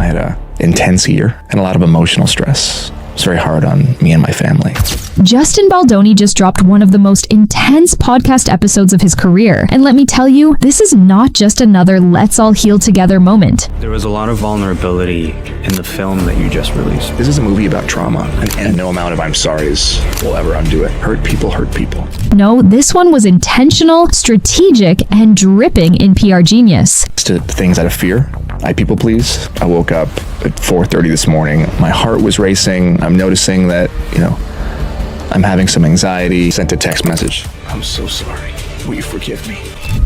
I had an intense year and a lot of emotional stress. It's very hard on me and my family. Justin Baldoni just dropped one of the most intense podcast episodes of his career. And let me tell you, this is not just another let's all heal together moment. There was a lot of vulnerability in the film that you just released. This is a movie about trauma, and no amount of I'm sorry's will ever undo it. Hurt people hurt people. No, this one was intentional, strategic, and dripping in PR genius. To things out of fear, I people please. I woke up at 4:30 this morning. My heart was racing. I'm noticing that, I'm having some anxiety. Sent a text message. I'm so sorry. Will you forgive me?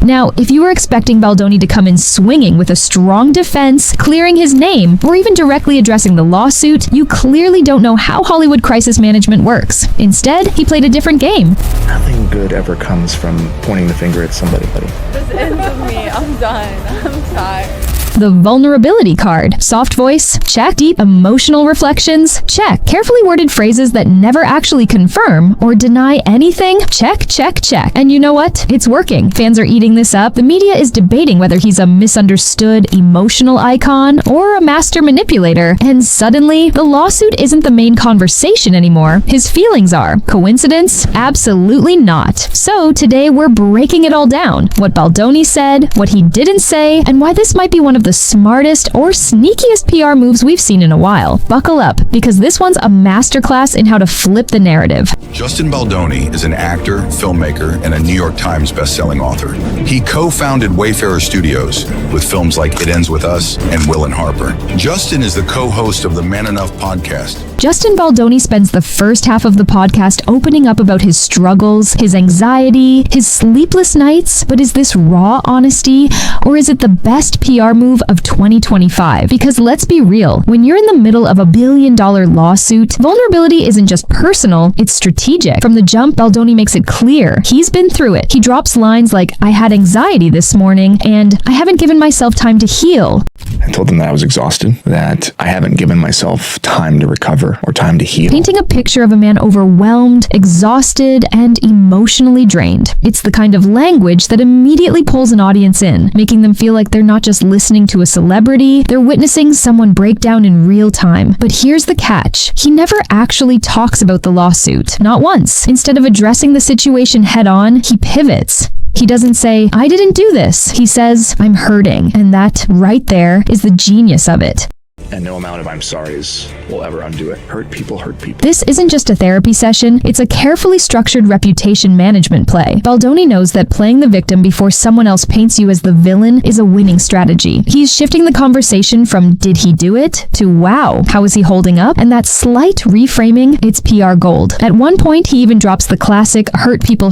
Now, if you were expecting Baldoni to come in swinging with a strong defense, clearing his name, or even directly addressing the lawsuit, you clearly don't know how Hollywood crisis management works. Instead, he played a different game. Nothing good ever comes from pointing the finger at somebody. This ends with me. I'm done. I'm tired. The vulnerability card. Soft voice? Check. Deep emotional reflections? Check. Carefully worded phrases that never actually confirm or deny anything? Check, check, check. And you know what? It's working. Fans are eating this up. The media is debating whether he's a misunderstood emotional icon or a master manipulator. And suddenly, the lawsuit isn't the main conversation anymore. His feelings are. Coincidence? Absolutely not. So today we're breaking it all down. What Baldoni said, what he didn't say, and why this might be one of the smartest or sneakiest PR moves we've seen in a while. Buckle up, because this one's a masterclass in how to flip the narrative. Justin Baldoni is an actor, filmmaker, and a New York Times bestselling author. He co-founded Wayfarer Studios with films like It Ends With Us and Will and Harper. Justin is the co-host of the Man Enough podcast. Justin Baldoni spends the first half of the podcast opening up about his struggles, his anxiety, his sleepless nights. But is this raw honesty, or is it the best PR move of 2025? Because let's be real, when you're in the middle of a $1 billion lawsuit, vulnerability isn't just personal, it's strategic. From the jump, Baldoni makes it clear he's been through it. He drops lines like, I had anxiety this morning, and I haven't given myself time to heal. I told them that I was exhausted, that I haven't given myself time to recover or time to heal. Painting a picture of a man overwhelmed, exhausted, and emotionally drained. It's the kind of language that immediately pulls an audience in, making them feel like they're not just listening to a celebrity, they're witnessing someone break down in real time. But here's the catch. He never actually talks about the lawsuit. Not once. Instead of addressing the situation head on, he pivots. He doesn't say, I didn't do this. He says, I'm hurting. And that right there is the genius of it. And no amount of I'm sorry's will ever undo it. Hurt people hurt people. This isn't just a therapy session, it's a carefully structured reputation management play. Baldoni knows that playing the victim before someone else paints you as the villain is a winning strategy. He's shifting the conversation from did he do it to wow, how is he holding up? And that slight reframing, it's PR gold. At one point, he even drops the classic hurt people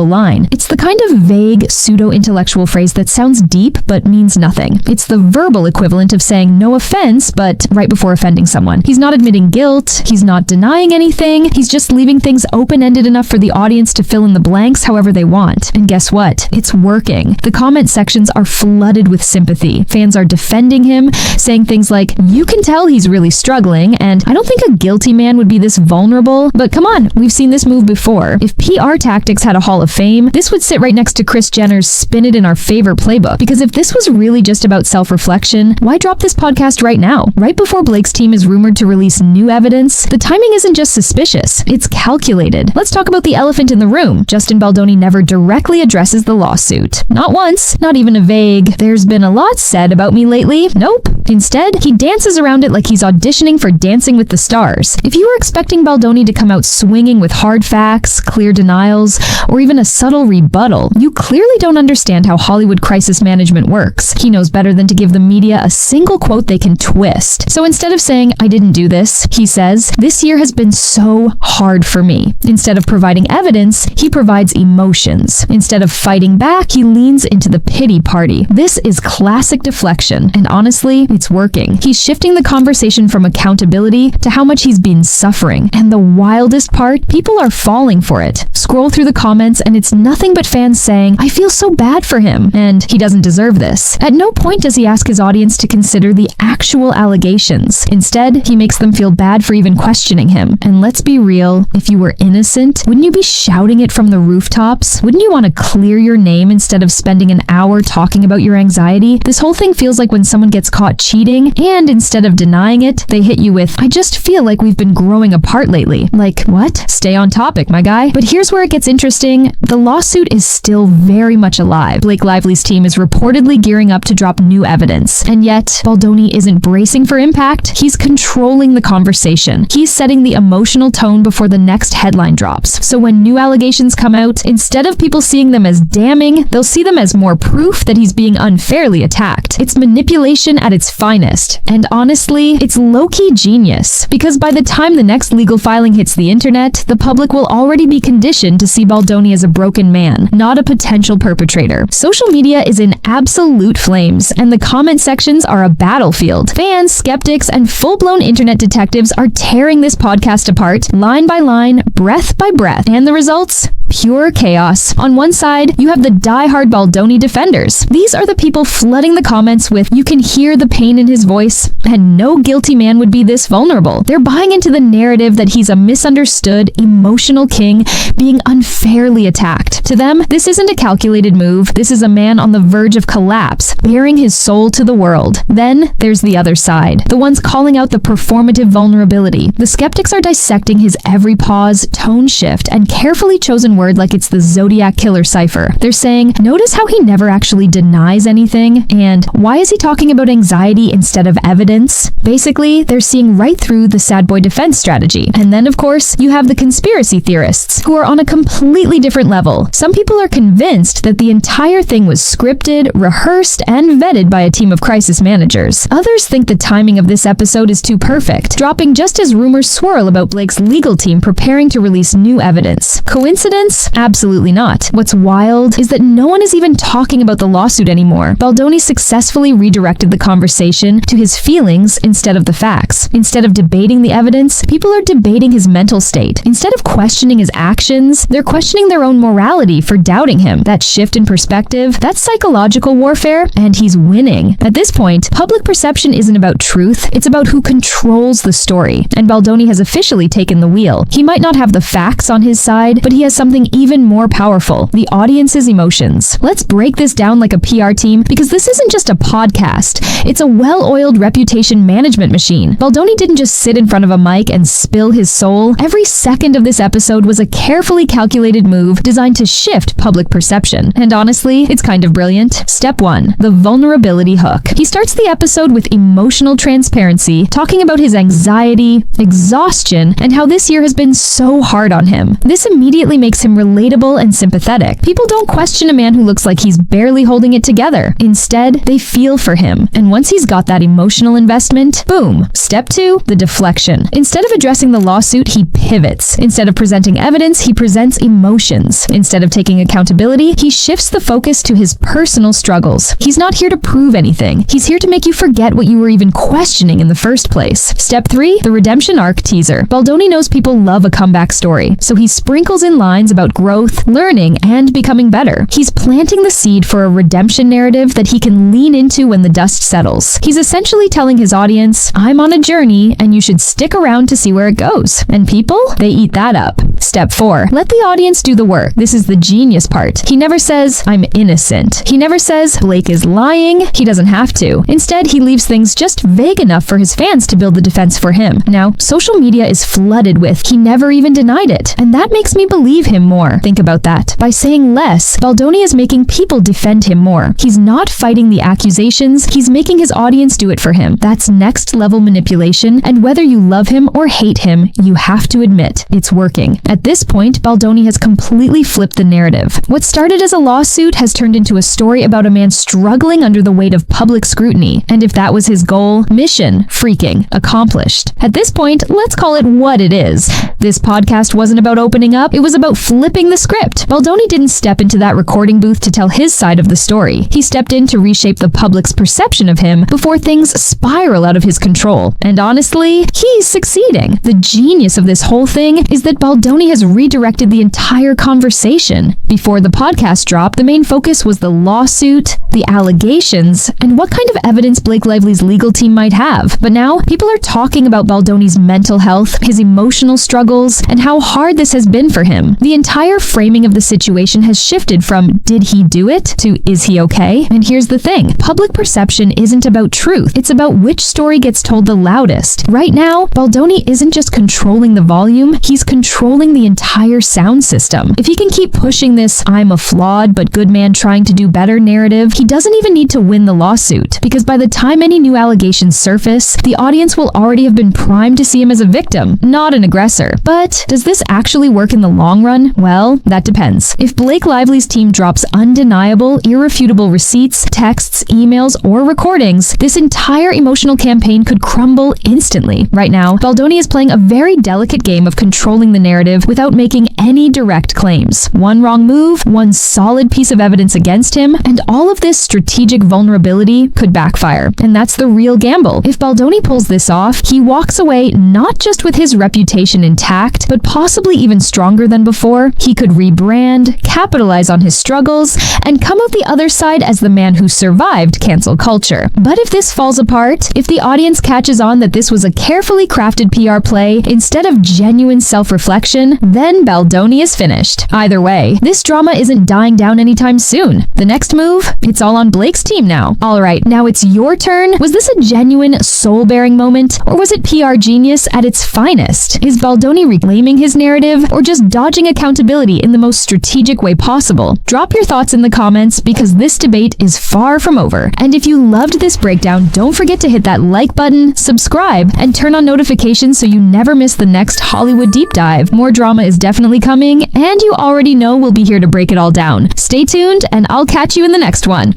line. It's the kind of vague, pseudo-intellectual phrase that sounds deep but means nothing. It's the verbal equivalent of saying no offense, but right before offending someone. He's not admitting guilt, he's not denying anything, he's just leaving things open-ended enough for the audience to fill in the blanks however they want. And guess what? It's working. The comment sections are flooded with sympathy. Fans are defending him, saying things like, you can tell he's really struggling, and I don't think a guilty man would be this vulnerable, but come on, we've seen this move before. If PR tactics had a Hall of Fame, this would sit right next to Kris Jenner's Spin It in Our Favor playbook, because if this was really just about self-reflection, why drop this podcast right now? Right before Blake's team is rumored to release new evidence, the timing isn't just suspicious, it's calculated. Let's talk about the elephant in the room. Justin Baldoni never directly addresses the lawsuit. Not once, not even a vague, there's been a lot said about me lately. Nope. Instead, he dances around it like he's auditioning for Dancing with the Stars. If you were expecting Baldoni to come out swinging with hard facts, clear denials, or even a subtle rebuttal, you clearly don't understand how Hollywood crisis management works. He knows better than to give the media a single quote they can twist. So instead of saying, I didn't do this, he says, this year has been so hard for me. Instead of providing evidence, he provides emotions. Instead of fighting back, he leans into the pity party. This is classic deflection, and honestly, it's working. He's shifting the conversation from accountability to how much he's been suffering. And the wildest part, people are falling for it. Scroll through the comments and it's nothing but fans saying, I feel so bad for him, and he doesn't deserve this. At no point does he ask his audience to consider the actual allegations allegations. Instead, he makes them feel bad for even questioning him. And let's be real, if you were innocent, wouldn't you be shouting it from the rooftops? Wouldn't you want to clear your name instead of spending an hour talking about your anxiety? This whole thing feels like when someone gets caught cheating, and instead of denying it, they hit you with, "I just feel like we've been growing apart lately." Like, what? Stay on topic, my guy. But here's where it gets interesting. The lawsuit is still very much alive. Blake Lively's team is reportedly gearing up to drop new evidence. And yet, Baldoni isn't bracing for impact. He's controlling the conversation. He's setting the emotional tone before the next headline drops. So when new allegations come out, instead of people seeing them as damning, they'll see them as more proof that he's being unfairly attacked. It's manipulation at its finest. And honestly, it's low-key genius. Because by the time the next legal filing hits the internet, the public will already be conditioned to see Baldoni as a broken man, not a potential perpetrator. Social media is in absolute flames, and the comment sections are a battlefield. Fans, skeptics, and full-blown internet detectives are tearing this podcast apart, line by line, breath by breath. And the results? Pure chaos. On one side, you have the die-hard Baldoni defenders. These are the people flooding the comments with, "You can hear the pain in his voice, and no guilty man would be this vulnerable." They're buying into the narrative that he's a misunderstood, emotional king being unfairly attacked. To them, this isn't a calculated move. This is a man on the verge of collapse, bearing his soul to the world. Then there's the other side, the ones calling out the performative vulnerability. The skeptics are dissecting his every pause, tone shift, and carefully chosen word like it's the Zodiac Killer cipher. They're saying, notice how he never actually denies anything, and why is he talking about anxiety instead of evidence? Basically, they're seeing right through the sad boy defense strategy. And then, of course, you have the conspiracy theorists, who are on a completely different level. Some people are convinced that the entire thing was scripted, rehearsed, and vetted by a team of crisis managers. Others think the timing of this episode is too perfect, dropping just as rumors swirl about Blake's legal team preparing to release new evidence. Coincidence? Absolutely not. What's wild is that no one is even talking about the lawsuit anymore. Baldoni successfully redirected the conversation to his feelings instead of the facts. Instead of debating the evidence, people are debating his mental state. Instead of questioning his actions, they're questioning their own morality for doubting him. That shift in perspective, that's psychological warfare, and he's winning. At this point, public perception isn't about truth, it's about who controls the story. And Baldoni has officially taken the wheel. He might not have the facts on his side, but he has something even more powerful, the audience's emotions. Let's break this down like a PR team, because this isn't just a podcast. It's a well-oiled reputation management machine. Baldoni didn't just sit in front of a mic and spill his soul. Every second of this episode was a carefully calculated move designed to shift public perception. And honestly, it's kind of brilliant. Step 1, the vulnerability hook. He starts the episode with emotional transparency, talking about his anxiety, exhaustion, and how this year has been so hard on him. This immediately makes him relatable and sympathetic. People don't question a man who looks like he's barely holding it together. Instead, they feel for him. And once he's got that emotional investment, boom. Step 2, the deflection. Instead of addressing the lawsuit, he pivots. Instead of presenting evidence, he presents emotions. Instead of taking accountability, he shifts the focus to his personal struggles. He's not here to prove anything. He's here to make you forget what you were even questioning in the first place. Step 3, the redemption arc teaser. Baldoni knows people love a comeback story, so he sprinkles in lines about growth, learning, and becoming better. He's planting the seed for a redemption narrative that he can lean into when the dust settles. He's essentially telling his audience, I'm on a journey, and you should stick around to see where it goes. And people, they eat that up. Step 4, let the audience do the work. This is the genius part. He never says, I'm innocent. He never says, Blake is lying. He doesn't have to. Instead, he leaves things just vague enough for his fans to build the defense for him. Now, social media is flooded with, he never even denied it. And that makes me believe him more. Think about that. By saying less, Baldoni is making people defend him more. He's not fighting the accusations, he's making his audience do it for him. That's next level manipulation, and whether you love him or hate him, you have to admit, it's working. At this point, Baldoni has completely flipped the narrative. What started as a lawsuit has turned into a story about a man struggling under the weight of public scrutiny. And if that was his goal, mission freaking accomplished. At this point, let's call it what it is. This podcast wasn't about opening up, it was about flipping the script. Baldoni didn't step into that recording booth to tell his side of the story. He stepped in to reshape the public's perception of him before things spiral out of his control. And honestly, he's succeeding. The genius of this whole thing is that Baldoni has redirected the entire conversation. Before the podcast dropped, the main focus was the lawsuit, the allegations, and what kind of evidence Blake Lively's legal team team might have. But now, people are talking about Baldoni's mental health, his emotional struggles, and how hard this has been for him. The entire framing of the situation has shifted from "did he do it?" to "is he okay?" And here's the thing, public perception isn't about truth, it's about which story gets told the loudest. Right now, Baldoni isn't just controlling the volume, he's controlling the entire sound system. If he can keep pushing this "I'm a flawed but good man trying to do better" narrative, he doesn't even need to win the lawsuit, because by the time any new allegations surface, the audience will already have been primed to see him as a victim, not an aggressor. But does this actually work in the long run? Well, that depends. If Blake Lively's team drops undeniable, irrefutable receipts, texts, emails, or recordings, this entire emotional campaign could crumble instantly. Right now, Baldoni is playing a very delicate game of controlling the narrative without making any direct claims. One wrong move, one solid piece of evidence against him, and all of this strategic vulnerability could backfire. And that's the real gamble. If Baldoni pulls this off, he walks away not just with his reputation intact, but possibly even stronger than before. He could rebrand, capitalize on his struggles, and come out the other side as the man who survived cancel culture. But if this falls apart, if the audience catches on that this was a carefully crafted PR play instead of genuine self-reflection, then Baldoni is finished. Either way, this drama isn't dying down anytime soon. The next move? It's all on Blake's team now. Alright, now it's your turn. Was this a genuine, soul-bearing moment, or was it PR genius at its finest? Is Baldoni reclaiming his narrative, or just dodging accountability in the most strategic way possible? Drop your thoughts in the comments, because this debate is far from over. And if you loved this breakdown, don't forget to hit that like button, subscribe, and turn on notifications so you never miss the next Hollywood deep dive. More drama is definitely coming, and you already know we'll be here to break it all down. Stay tuned, and I'll catch you in the next one.